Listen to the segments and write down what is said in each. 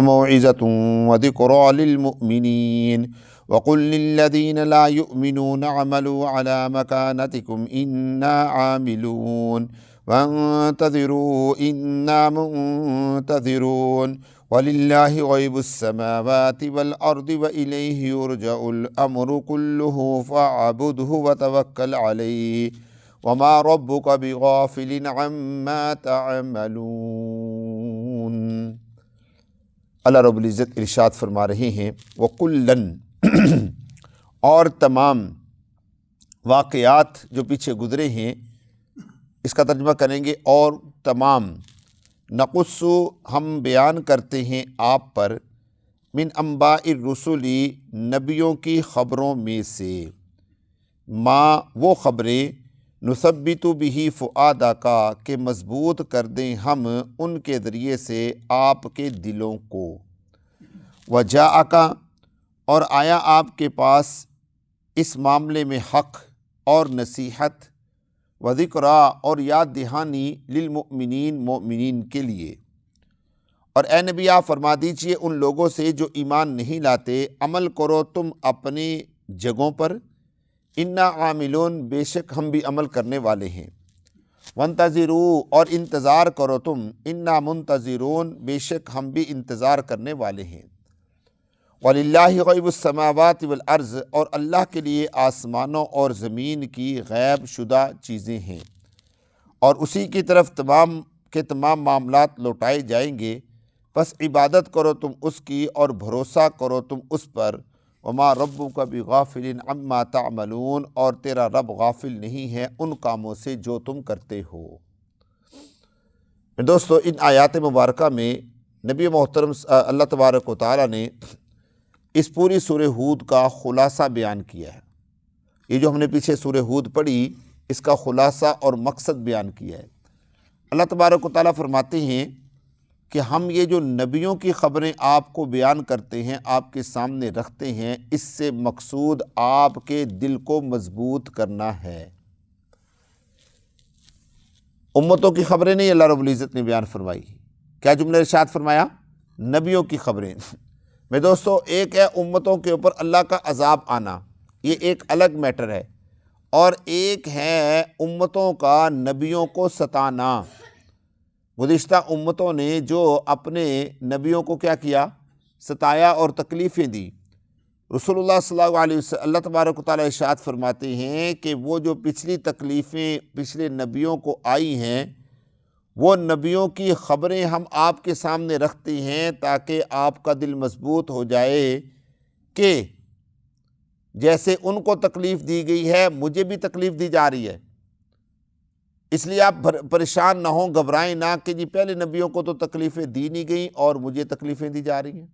وموعظة وذكرى للمؤمنين وقل للذين لا يؤمنون اعملوا على مكانتكم إنا عاملون وانتظروا إنا منتظرون ولله غيب السماوات والأرض وإليه يرجع الأمر كله فاعبده وتوكل عليه وما ربك بغافل عما تعملون۔ اللہ رب العزت ارشاد فرما رہے ہیں وَكُلًّا اور تمام واقعات جو پیچھے گزرے ہیں اس کا ترجمہ کریں گے، اور تمام نقص ہم بیان کرتے ہیں آپ پر من انباء الرسل نبیوں کی خبروں میں سے، ما وہ خبریں نثبت بہ فؤادک کہ مضبوط کر دیں ہم ان کے ذریعے سے آپ کے دلوں کو، وجاءک اور آیا آپ کے پاس اس معاملے میں حق اور نصیحت، وذکریٰ اور یاد دہانی للمؤمنین مومنین کے لیے۔ اور اے نبی آپ فرما دیجئے ان لوگوں سے جو ایمان نہیں لاتے، عمل کرو تم اپنی جگہوں پر، انا عاملون بے شک ہم بھی عمل کرنے والے ہیں، وانتظروا اور انتظار کرو تم، انا منتظرون بے شک ہم بھی انتظار کرنے والے ہیں۔ وَلِلَّهِ غیب السماوات والارض اور اللہ کے لیے آسمانوں اور زمین کی غیب شدہ چیزیں ہیں، اور اسی کی طرف تمام کے تمام معاملات لوٹائے جائیں گے، پس عبادت کرو تم اس کی اور بھروسہ کرو تم اس پر، وما ربک بغافل عما تعملون اور تیرا رب غافل نہیں ہے ان کاموں سے جو تم کرتے ہو۔ دوستو ان آیات مبارکہ میں نبی محترم اللہ تبارک و تعالیٰ نے اس پوری سورہ ہود کا خلاصہ بیان کیا ہے۔ یہ جو ہم نے پیچھے سورہ ہود پڑھی اس کا خلاصہ اور مقصد بیان کیا ہے۔ اللہ تبارک و تعالیٰ فرماتے ہیں کہ ہم یہ جو نبیوں کی خبریں آپ کو بیان کرتے ہیں، آپ کے سامنے رکھتے ہیں، اس سے مقصود آپ کے دل کو مضبوط کرنا ہے۔ امتوں کی خبریں نہیں اللہ رب العزت نے بیان فرمائی۔ کیا جملہ ارشاد فرمایا؟ نبیوں کی خبریں۔ میں دوستو ایک ہے امتوں کے اوپر اللہ کا عذاب آنا، یہ ایک الگ میٹر ہے، اور ایک ہے امتوں کا نبیوں کو ستانا۔ گزشتہ امتوں نے جو اپنے نبیوں کو کیا کیا؟ ستایا اور تکلیفیں دی۔ رسول اللہ صلی اللہ علیہ وسلم اللہ تبارک و تعالیٰ ارشاد فرماتے ہیں کہ وہ جو پچھلی تکلیفیں پچھلے نبیوں کو آئی ہیں، وہ نبیوں کی خبریں ہم آپ کے سامنے رکھتے ہیں تاکہ آپ کا دل مضبوط ہو جائے کہ جیسے ان کو تکلیف دی گئی ہے مجھے بھی تکلیف دی جا رہی ہے، اس لیے آپ پریشان نہ ہوں، گھبرائیں نہ کہ جی پہلے نبیوں کو تو تکلیفیں دی نہیں گئیں اور مجھے تکلیفیں دی جا رہی ہیں۔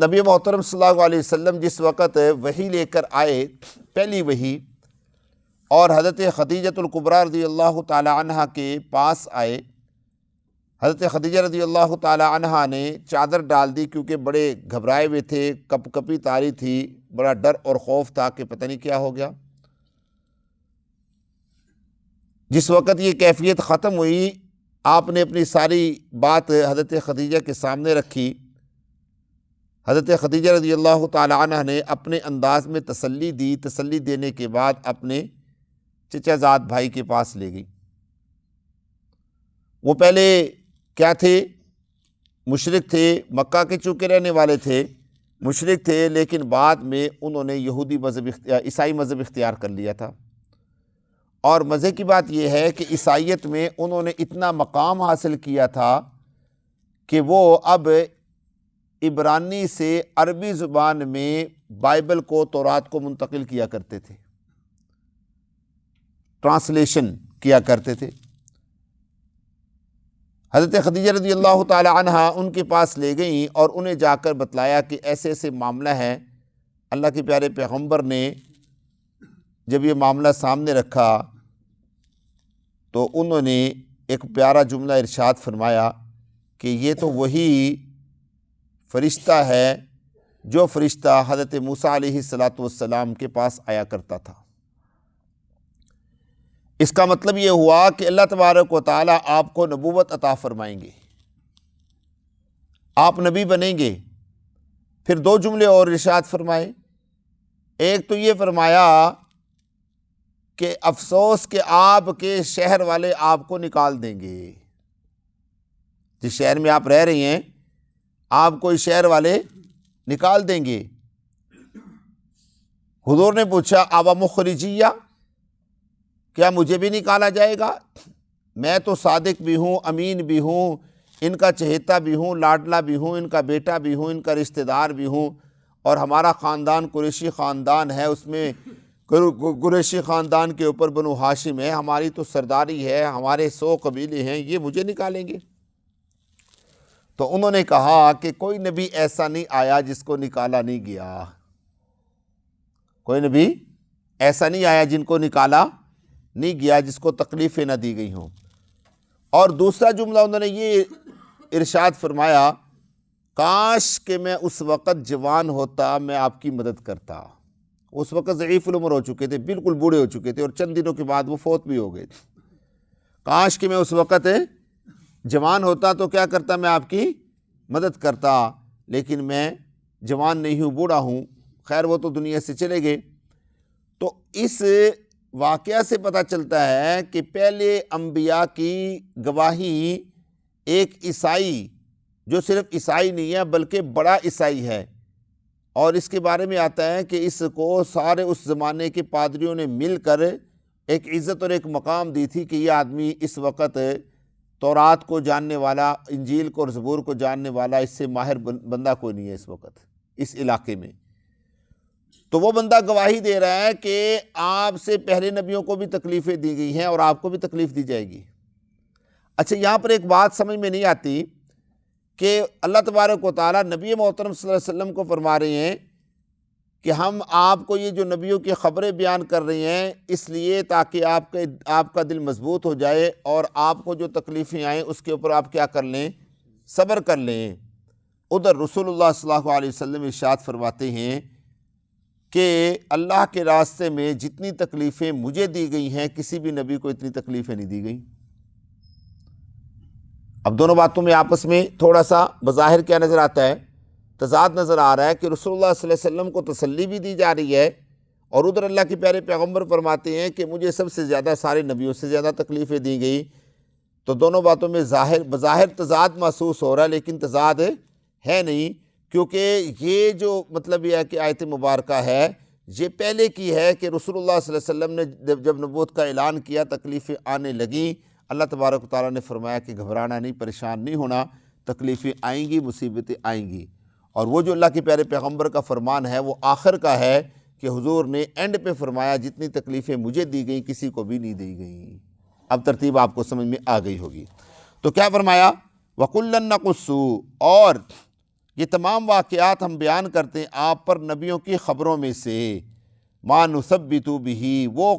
نبی محترم صلی اللہ علیہ وسلم جس وقت وحی لے کر آئے، پہلی وحی، اور حضرت خدیجہ الکبریٰ رضی اللہ تعالی عنہ کے پاس آئے، حضرت خدیجہ رضی اللہ تعالی عنہ نے چادر ڈال دی کیونکہ بڑے گھبرائے ہوئے تھے، کپ کپی طاری تھی، بڑا ڈر اور خوف تھا کہ پتہ نہیں کیا ہو گیا۔ جس وقت یہ کیفیت ختم ہوئی، آپ نے اپنی ساری بات حضرت خدیجہ کے سامنے رکھی۔ حضرت خدیجہ رضی اللہ تعالی عنہ نے اپنے انداز میں تسلی دی، تسلی دینے کے بعد اپنے چچا زاد بھائی کے پاس لے گئی۔ وہ پہلے کیا تھے؟ مشرک تھے، مکہ کے چونکہ رہنے والے تھے، مشرک تھے، لیکن بعد میں انہوں نے عیسائی مذہب اختیار کر لیا تھا۔ اور مزے کی بات یہ ہے کہ عیسائیت میں انہوں نے اتنا مقام حاصل کیا تھا کہ وہ اب عبرانی سے عربی زبان میں بائبل کو، تورات کو منتقل کیا کرتے تھے، ٹرانسلیشن کیا کرتے تھے۔ حضرت خدیجہ رضی اللہ تعالی عنہ ان کے پاس لے گئیں اور انہیں جا کر بتلایا کہ ایسے ایسے معاملہ ہے۔ اللہ کے پیارے پیغمبر نے جب یہ معاملہ سامنے رکھا تو انہوں نے ایک پیارا جملہ ارشاد فرمایا کہ یہ تو وہی فرشتہ ہے جو فرشتہ حضرت موسیٰ علیہ السلام کے پاس آیا کرتا تھا۔ اس کا مطلب یہ ہوا کہ اللہ تبارک و تعالیٰ آپ کو نبوت عطا فرمائیں گے، آپ نبی بنیں گے۔ پھر دو جملے اور ارشاد فرمائے، ایک تو یہ فرمایا کہ افسوس کہ آپ کے شہر والے آپ کو نکال دیں گے، جس شہر میں آپ رہ رہی ہیں آپ کو اس شہر والے نکال دیں گے۔ حضور نے پوچھا آوا مخرجیہ، کیا مجھے بھی نکالا جائے گا؟ میں تو صادق بھی ہوں، امین بھی ہوں، ان کا چہیتا بھی ہوں، لاڈلا بھی ہوں، ان کا بیٹا بھی ہوں، ان کا رشتہ دار بھی ہوں، اور ہمارا خاندان قریشی خاندان ہے، اس میں قریشی خاندان کے اوپر بنو ہاشم ہے، ہماری تو سرداری ہے، ہمارے 100 قبیلے ہیں، یہ مجھے نکالیں گے؟ تو انہوں نے کہا کہ کوئی نبی ایسا نہیں آیا جس کو نکالا نہیں گیا، کوئی نبی ایسا نہیں آیا جن کو نکالا نہیں گیا، جس کو تکلیفیں نہ دی گئی ہوں۔ اور دوسرا جملہ انہوں نے یہ ارشاد فرمایا، کاش کہ میں اس وقت جوان ہوتا، میں آپ کی مدد کرتا۔ اس وقت ضعیف العمر ہو چکے تھے، بالکل بوڑھے ہو چکے تھے، اور چند دنوں کے بعد وہ فوت بھی ہو گئے تھے۔ کاش کہ میں اس وقت جوان ہوتا تو کیا کرتا، میں آپ کی مدد کرتا، لیکن میں جوان نہیں ہوں، بوڑھا ہوں۔ خیر وہ تو دنیا سے چلے گئے۔ تو اس واقعہ سے پتہ چلتا ہے کہ پہلے انبیاء کی گواہی ایک عیسائی، جو صرف عیسائی نہیں ہے بلکہ بڑا عیسائی ہے، اور اس کے بارے میں آتا ہے کہ اس کو سارے اس زمانے کے پادریوں نے مل کر ایک عزت اور ایک مقام دی تھی کہ یہ آدمی اس وقت تورات کو جاننے والا، انجیل کو اور زبور کو جاننے والا، اس سے ماہر بندہ کوئی نہیں ہے اس وقت اس علاقے میں۔ تو وہ بندہ گواہی دے رہا ہے کہ آپ سے پہلے نبیوں کو بھی تکلیفیں دی گئی ہیں اور آپ کو بھی تکلیف دی جائے گی۔ اچھا، یہاں پر ایک بات سمجھ میں نہیں آتی کہ اللہ تبارک و تعالیٰ نبی محترم صلی اللہ علیہ وسلم کو فرما رہے ہیں کہ ہم آپ کو یہ جو نبیوں کی خبریں بیان کر رہے ہیں اس لیے تاکہ آپ کا دل مضبوط ہو جائے، اور آپ کو جو تکلیفیں آئیں اس کے اوپر آپ کیا کر لیں، صبر کر لیں۔ ادھر رسول اللہ صلی اللہ علیہ وسلم ارشاد فرماتے ہیں کہ اللہ کے راستے میں جتنی تکلیفیں مجھے دی گئی ہیں کسی بھی نبی کو اتنی تکلیفیں نہیں دی گئیں۔ اب دونوں باتوں میں آپس میں تھوڑا سا بظاہر کیا نظر آتا ہے، تضاد نظر آ رہا ہے کہ رسول اللہ صلی اللہ علیہ وسلم کو تسلی بھی دی جا رہی ہے، اور ادھر اللہ کے پیارے پیغمبر فرماتے ہیں کہ مجھے سب سے زیادہ سارے نبیوں سے زیادہ تکلیفیں دی گئی۔ تو دونوں باتوں میں بظاہر تضاد محسوس ہو رہا ہے، لیکن تضاد ہے نہیں، کیونکہ یہ جو مطلب یہ ہے کہ آیت مبارکہ ہے یہ پہلے کی ہے کہ رسول اللہ صلی اللہ علیہ وسلم نے جب نبوت کا اعلان کیا تکلیفیں آنے لگیں، اللہ تبارک و تعالیٰ نے فرمایا کہ گھبرانا نہیں، پریشان نہیں ہونا، تکلیفیں آئیں گی، مصیبتیں آئیں گی۔ اور وہ جو اللہ کے پیارے پیغمبر کا فرمان ہے وہ آخر کا ہے کہ حضور نے اینڈ پہ فرمایا جتنی تکلیفیں مجھے دی گئیں کسی کو بھی نہیں دی گئیں۔ اب ترتیب آپ کو سمجھ میں آ گئی ہوگی۔ تو کیا فرمایا، وَكُلًّا نَقُصُّ، اور یہ تمام واقعات ہم بیان کرتے ہیں آپ پر نبیوں کی خبروں میں سے، مَا نُثَبِّتُ بِهِ، وہ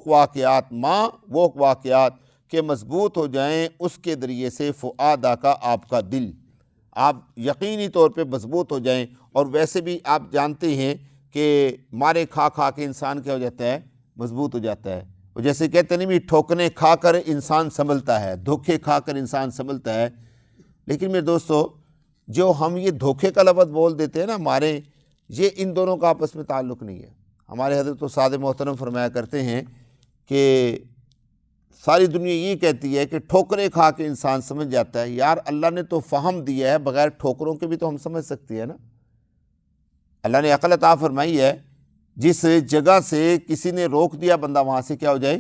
واقعات کہ مضبوط ہو جائیں اس کے ذریعے سے فؤادہ کا آپ کا دل، آپ یقینی طور پہ مضبوط ہو جائیں۔ اور ویسے بھی آپ جانتے ہیں کہ مارے کھا کھا کے انسان کیا ہو جاتا ہے، مضبوط ہو جاتا ہے۔ وہ جیسے کہتے نہیں بھی ٹھوکنے کھا کر انسان سنبھلتا ہے، دھوکے کھا کر انسان سنبھلتا ہے۔ لیکن میرے دوستو، جو ہم یہ دھوکے کا لفظ بول دیتے ہیں نا مارے، یہ ان دونوں کا آپس میں تعلق نہیں ہے۔ ہمارے حضرت استاد محترم فرمایا کرتے ہیں کہ ساری دنیا یہ کہتی ہے کہ ٹھوکریں کھا کے انسان سمجھ جاتا ہے۔ یار اللہ نے تو فہم دیا ہے، بغیر ٹھوکروں کے بھی تو ہم سمجھ سکتے ہیں نا۔ اللہ نے عقل عطا فرمائی ہے، جس جگہ سے کسی نے روک دیا بندہ وہاں سے کیا ہو جائے،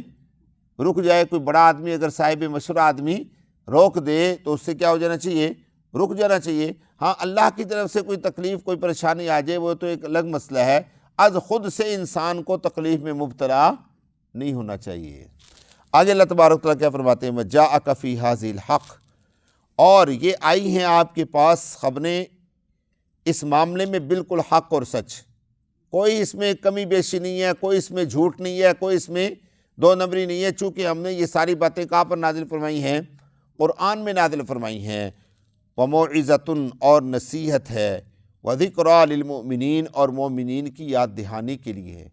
رک جائے۔ کوئی بڑا آدمی اگر صاحب مشورہ آدمی روک دے تو اس سے کیا ہو جانا چاہیے، رک جانا چاہیے۔ ہاں اللہ کی طرف سے کوئی تکلیف کوئی پریشانی آ جائے وہ تو ایک الگ مسئلہ ہے، از خود سے انسان کو تکلیف میں مبتلا نہیں ہونا چاہیے۔ آگے اللہ تبارک تعالیٰ کیا فرماتے ہیں، وَجَاءَكَ فِي هَذِهِ الْحَقِّ، اور یہ آئی ہیں آپ کے پاس خبریں اس معاملے میں بالکل حق اور سچ، کوئی اس میں کمی بیشی نہیں ہے، کوئی اس میں جھوٹ نہیں ہے، کوئی اس میں دو نمبری نہیں ہے، چونکہ ہم نے یہ ساری باتیں کہاں پر نازل فرمائی ہیں، قرآن میں نازل فرمائی ہیں۔ وَمَوْعِظَةٌ، اور نصیحت ہے، وَذِكْرَىٰ لِلْمُؤْمِنِينَ، اور مومنین کی یاد دہانی کے لیے ہے۔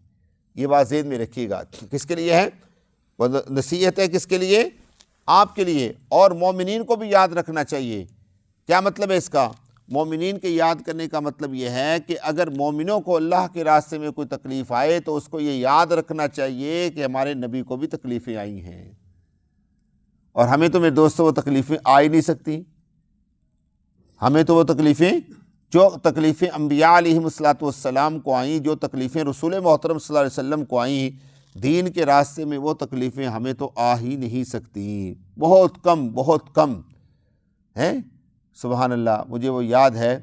یہ بات ذہن میں رکھیے گا، کس کے لیے ہے؟ نصیحت ہے کس کے لیے؟ آپ کے لیے، اور مومنین کو بھی یاد رکھنا چاہیے۔ کیا مطلب ہے اس کا؟ مومنین کے یاد کرنے کا مطلب یہ ہے کہ اگر مومنوں کو اللہ کے راستے میں کوئی تکلیف آئے تو اس کو یہ یاد رکھنا چاہیے کہ ہمارے نبی کو بھی تکلیفیں آئی ہیں، اور ہمیں تو میرے دوستوں وہ تکلیفیں آ ہی نہیں سکتی۔ ہمیں تو وہ تکلیفیں، جو تکلیفیں انبیاء علیہم الصلوۃ والسلام کو آئیں، جو تکلیفیں رسول محترم صلی اللہ علیہ وسلم کو آئیں دین کے راستے میں، وہ تکلیفیں ہمیں تو آ ہی نہیں سکتی، بہت کم ہیں۔ سبحان اللہ۔ مجھے وہ یاد ہے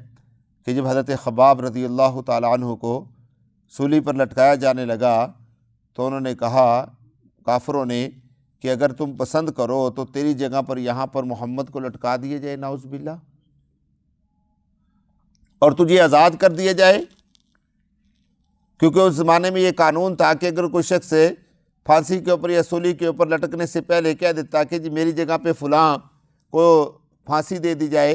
کہ جب حضرت خباب رضی اللہ تعالیٰ عنہ کو سولی پر لٹکایا جانے لگا تو انہوں نے کہا، کافروں نے، کہ اگر تم پسند کرو تو تیری جگہ پر یہاں پر محمد کو لٹکا دیے جائے، نعوذ باللہ، اور تجھے آزاد کر دیا جائے۔ کیونکہ اس زمانے میں یہ قانون تھا کہ اگر کوئی شخص پھانسی کے اوپر یا سولی کے اوپر لٹکنے سے پہلے کہہ دیتا کہ جی میری جگہ پہ فلاں کو پھانسی دے دی جائے،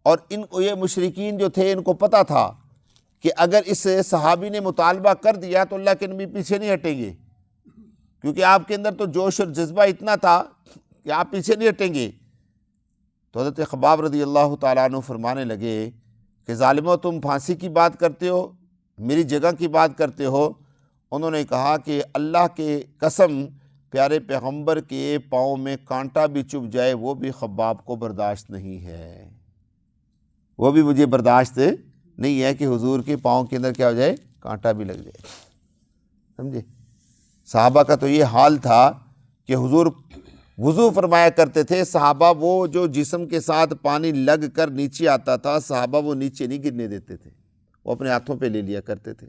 اور یہ مشرکین جو تھے ان کو پتہ تھا کہ اگر اس صحابی نے مطالبہ کر دیا تو اللہ کے نبی پیچھے نہیں ہٹیں گے، کیونکہ آپ کے اندر تو جوش اور جذبہ اتنا تھا کہ آپ پیچھے نہیں ہٹیں گے۔ تو حضرت خباب رضی اللہ تعالیٰ عنہ فرمانے لگے کہ ظالمو، تم پھانسی کی بات کرتے ہو، میری جگہ کی بات کرتے ہو۔ انہوں نے کہا کہ اللہ کے قسم، پیارے پیغمبر کے پاؤں میں کانٹا بھی چبھ جائے وہ بھی خباب کو برداشت نہیں ہے، وہ بھی مجھے برداشت نہیں ہے کہ حضور کے پاؤں کے اندر کیا ہو جائے، کانٹا بھی لگ جائے۔ سمجھے؟ صحابہ کا تو یہ حال تھا کہ حضور وضو فرمایا کرتے تھے، صحابہ وہ جو جسم کے ساتھ پانی لگ کر نیچے آتا تھا، صحابہ وہ نیچے نہیں گرنے دیتے تھے، وہ اپنے ہاتھوں پہ لے لیا کرتے تھے،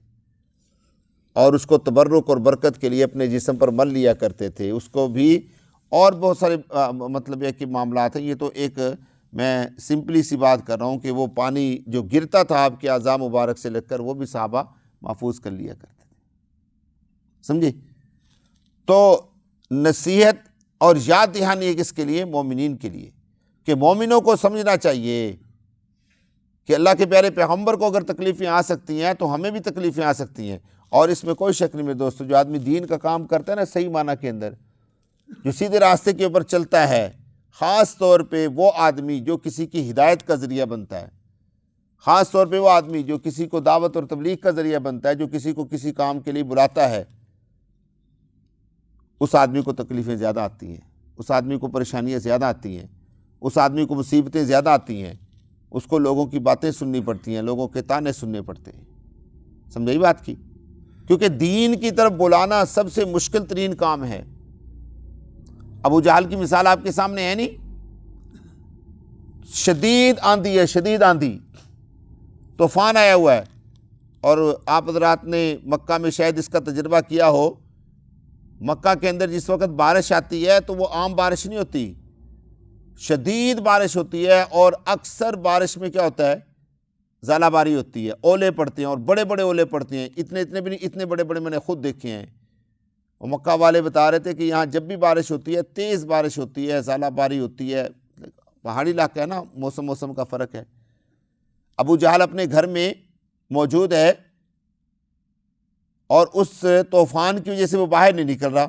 اور اس کو تبرک اور برکت کے لیے اپنے جسم پر مل لیا کرتے تھے۔ اس کو بھی اور بہت سارے مطلب یہ کہ معاملات ہیں، یہ تو ایک میں سمپلی سی بات کر رہا ہوں کہ وہ پانی جو گرتا تھا آپ کے اعضاء مبارک سے لگ کر، وہ بھی صحابہ محفوظ کر لیا کرتے تھے۔ سمجھے؟ تو نصیحت اور یاد دہانی ہے کس کے لیے؟ مومنین کے لیے، کہ مومنوں کو سمجھنا چاہیے کہ اللہ کے پیارے پیغمبر کو اگر تکلیفیں آ سکتی ہیں تو ہمیں بھی تکلیفیں آ سکتی ہیں۔ اور اس میں کوئی شک نہیں میرے دوستو، جو آدمی دین کا کام کرتا ہے نا صحیح معنی کے اندر، جو سیدھے راستے کے اوپر چلتا ہے، خاص طور پہ وہ آدمی جو کسی کی ہدایت کا ذریعہ بنتا ہے، خاص طور پہ وہ آدمی جو کسی کو دعوت اور تبلیغ کا ذریعہ بنتا ہے، جو کسی کو کسی کام کے لیے بلاتا ہے، اس آدمی کو تکلیفیں زیادہ آتی ہیں، اس آدمی کو پریشانیاں زیادہ آتی ہیں، اس آدمی کو مصیبتیں زیادہ آتی ہیں، اس کو لوگوں کی باتیں سننی پڑتی ہیں، لوگوں کے تانے سننے پڑتے ہیں۔ سمجھائی بات کی؟ کیونکہ دین کی طرف بلانا سب سے مشکل ترین کام ہے۔ ابو جہل کی مثال آپ کے سامنے ہے نہیں؟ شدید آندھی ہے، شدید آندھی، طوفان آیا ہوا ہے، اور آپ حضرات نے مکہ میں شاید اس کا تجربہ کیا ہو۔ مکہ کے اندر جس وقت بارش آتی ہے تو وہ عام بارش نہیں ہوتی، شدید بارش ہوتی ہے، اور اکثر بارش میں کیا ہوتا ہے؟ ژالہ باری ہوتی ہے، اولے پڑتے ہیں، اور بڑے بڑے اولے پڑتے ہیں، اتنے بھی نہیں، اتنے بڑے بڑے میں نے خود دیکھے ہیں۔ اور مکہ والے بتا رہے تھے کہ یہاں جب بھی بارش ہوتی ہے، تیز بارش ہوتی ہے، ژالہ باری ہوتی ہے، پہاڑی علاقہ ہے نا، موسم کا فرق ہے۔ ابو جہل اپنے گھر میں موجود ہے، اور اس طوفان کی وجہ سے وہ باہر نہیں نکل رہا۔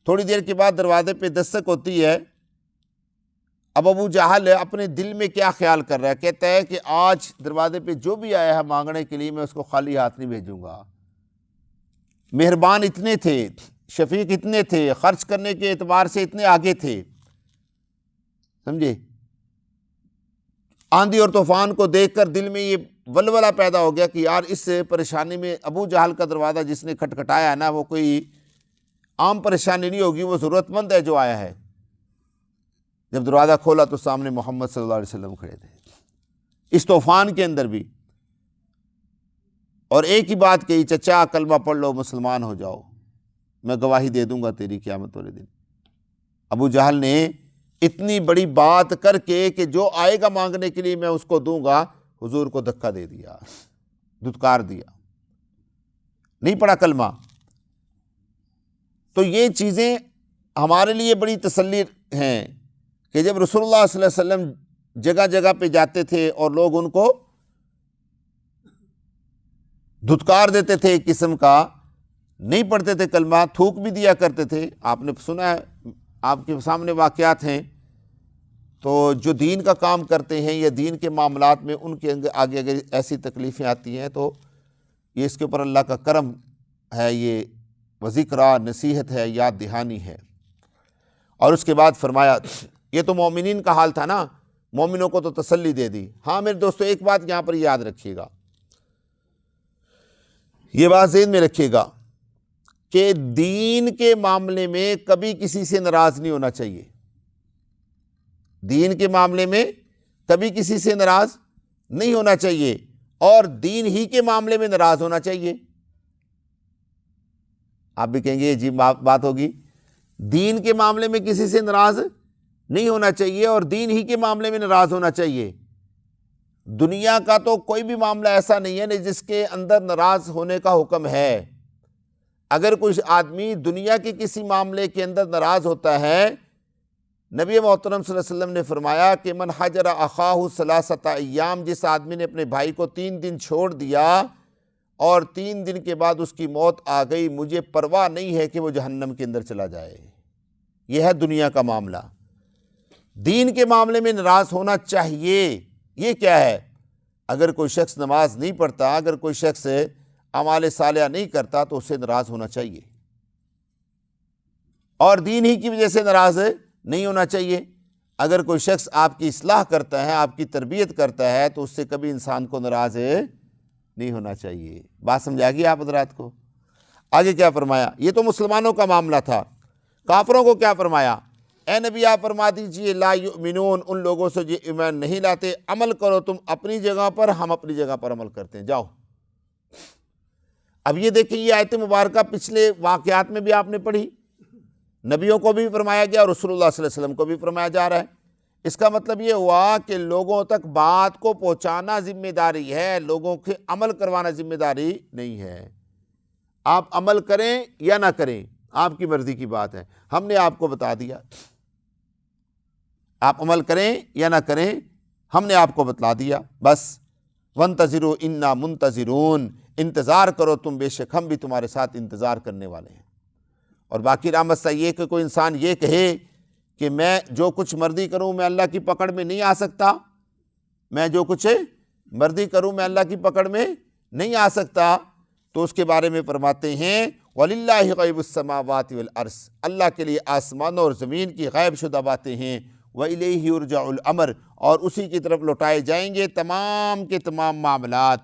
تھوڑی دیر کے بعد دروازے پہ دستک ہوتی ہے۔ اب ابو جہل اپنے دل میں کیا خیال کر رہا ہے؟ کہتا ہے کہ آج دروازے پہ جو بھی آیا ہے مانگنے کے لیے، میں اس کو خالی ہاتھ نہیں بھیجوں گا۔ مہربان اتنے تھے، شفیق اتنے تھے، خرچ کرنے کے اعتبار سے اتنے آگے تھے، سمجھے؟ آندھی اور طوفان کو دیکھ کر دل میں یہ ولولہ پیدا ہو گیا کہ یار اس پریشانی میں ابو جہل کا دروازہ جس نے کھٹکھٹایا ہے نا، وہ کوئی عام پریشانی نہیں ہوگی، وہ ضرورت مند ہے جو آیا ہے۔ جب دروازہ کھولا تو سامنے محمد صلی اللہ علیہ وسلم کھڑے تھے، اس طوفان کے اندر بھی، اور ایک ہی بات کہی، چچا کلمہ پڑھ لو، مسلمان ہو جاؤ، میں گواہی دے دوں گا تیری قیامت والے دن۔ ابو جہل نے اتنی بڑی بات کر کے کہ جو آئے گا مانگنے کے لیے میں اس کو دوں گا، حضور کو دھکا دے دیا، دھتکار دیا، نہیں پڑھا کلمہ۔ تو یہ چیزیں ہمارے لیے بڑی تسلی ہیں کہ جب رسول اللہ صلی اللہ علیہ وسلم جگہ جگہ پہ جاتے تھے اور لوگ ان کو دھتکار دیتے تھے، ایک قسم کا نہیں پڑھتے تھے کلمہ، تھوک بھی دیا کرتے تھے۔ آپ نے سنا ہے، آپ کے سامنے واقعات ہیں تو جو دین کا کام کرتے ہیں یا دین کے معاملات میں ان کے آگے اگر ایسی تکلیفیں آتی ہیں تو یہ اس کے اوپر اللہ کا کرم ہے، یہ وذکرہ نصیحت ہے، یاد دہانی ہے۔ اور اس کے بعد فرمایا یہ تو مومنین کا حال تھا نا، مومنوں کو تو تسلی دے دی۔ ہاں میرے دوستو ایک بات یہاں پر یاد رکھیے گا، یہ بات ذہن میں رکھیے گا کہ دین کے معاملے میں کبھی کسی سے ناراض نہیں ہونا چاہیے۔ دین کے معاملے میں کبھی کسی سے ناراض نہیں ہونا چاہیے، اور دین ہی کے معاملے میں ناراض ہونا چاہیے۔ آپ بھی کہیں گے یہ عجیب بات ہوگی، دین کے معاملے میں کسی سے ناراض نہیں ہونا چاہیے اور دین ہی کے معاملے میں ناراض ہونا چاہیے۔ دنیا کا تو کوئی بھی معاملہ ایسا نہیں ہے جس کے اندر ناراض ہونے کا حکم ہے۔ اگر کوئی آدمی دنیا کے کسی معاملے کے اندر ناراض ہوتا ہے، نبی محترم صلی اللہ علیہ وسلم نے فرمایا کہ من حجر اخاہ ثلاثۃ ایام، جس آدمی نے اپنے بھائی کو 3 دن چھوڑ دیا اور 3 دن کے بعد اس کی موت آ گئی، مجھے پرواہ نہیں ہے کہ وہ جہنم کے اندر چلا جائے۔ یہ ہے دنیا کا معاملہ۔ دین کے معاملے میں ناراض ہونا چاہیے۔ یہ کیا ہے؟ اگر کوئی شخص نماز نہیں پڑھتا، اگر کوئی شخص اعمال صالحہ نہیں کرتا تو اسے ناراض ہونا چاہیے، اور دین ہی کی وجہ سے ناراض نہیں ہونا چاہیے۔ اگر کوئی شخص آپ کی اصلاح کرتا ہے، آپ کی تربیت کرتا ہے، تو اس سے کبھی انسان کو ناراض نہیں ہونا چاہیے۔ بات سمجھا گئی آپ حضرات کو؟ آگے کیا فرمایا؟ یہ تو مسلمانوں کا معاملہ تھا۔ کافروں کو کیا فرمایا؟ اے نبی آپ فرما دیجئے لا یؤمنون، ان لوگوں سے جو ایمان نہیں لاتے، عمل کرو تم اپنی جگہ پر، ہم اپنی جگہ پر عمل کرتے ہیں، جاؤ۔ اب یہ دیکھیں، یہ آیت مبارکہ پچھلے واقعات میں بھی آپ نے پڑھی، نبیوں کو بھی فرمایا گیا اور رسول اللہ صلی اللہ علیہ وسلم کو بھی فرمایا جا رہا ہے۔ اس کا مطلب یہ ہوا کہ لوگوں تک بات کو پہنچانا ذمہ داری ہے، لوگوں کے عمل کروانا ذمہ داری نہیں ہے۔ آپ عمل کریں یا نہ کریں، آپ کی مرضی کی بات ہے، ہم نے آپ کو بتا دیا۔ آپ عمل کریں یا نہ کریں، ہم نے آپ کو بتلا دیا، بس۔ وانتظروا انا منتظرون، انتظار کرو تم، بے شک ہم بھی تمہارے ساتھ انتظار کرنے والے ہیں۔ اور باقی رحمت سے یہ کہ کوئی انسان یہ کہے کہ میں جو کچھ مرضی کروں میں اللہ کی پکڑ میں نہیں آ سکتا، میں جو کچھ مرضی کروں میں اللہ کی پکڑ میں نہیں آ سکتا، تو اس کے بارے میں فرماتے ہیں وَلِلَّهِ غَيْبُ السَّمَاوَاتِ وَالْأَرْضِ، اللہ کے لیے آسمانوں اور زمین کی غیب شدہ باتیں ہیں۔ وَإِلَيْهِ يُرْجَعُ الْأَمْرُ، اور اسی کی طرف لوٹائے جائیں گے تمام کے تمام معاملات۔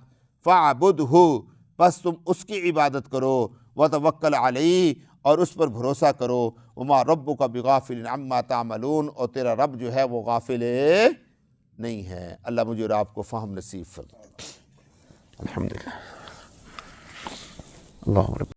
فَاعْبُدْهُ، بس تم اس کی عبادت کرو، وَتَوَكَّلْ عَلَيْهِ، اور اس پر بھروسہ کرو۔ وَمَا رَبُّكَ بِغَافِلٍ عَمَّا تَعْمَلُونَ، اور تیرا رب جو ہے وہ غافل نہیں ہے۔ اللہ مجھے اور آپ کو فہم نصیب فرمائے۔ الحمدللہ۔ اللہ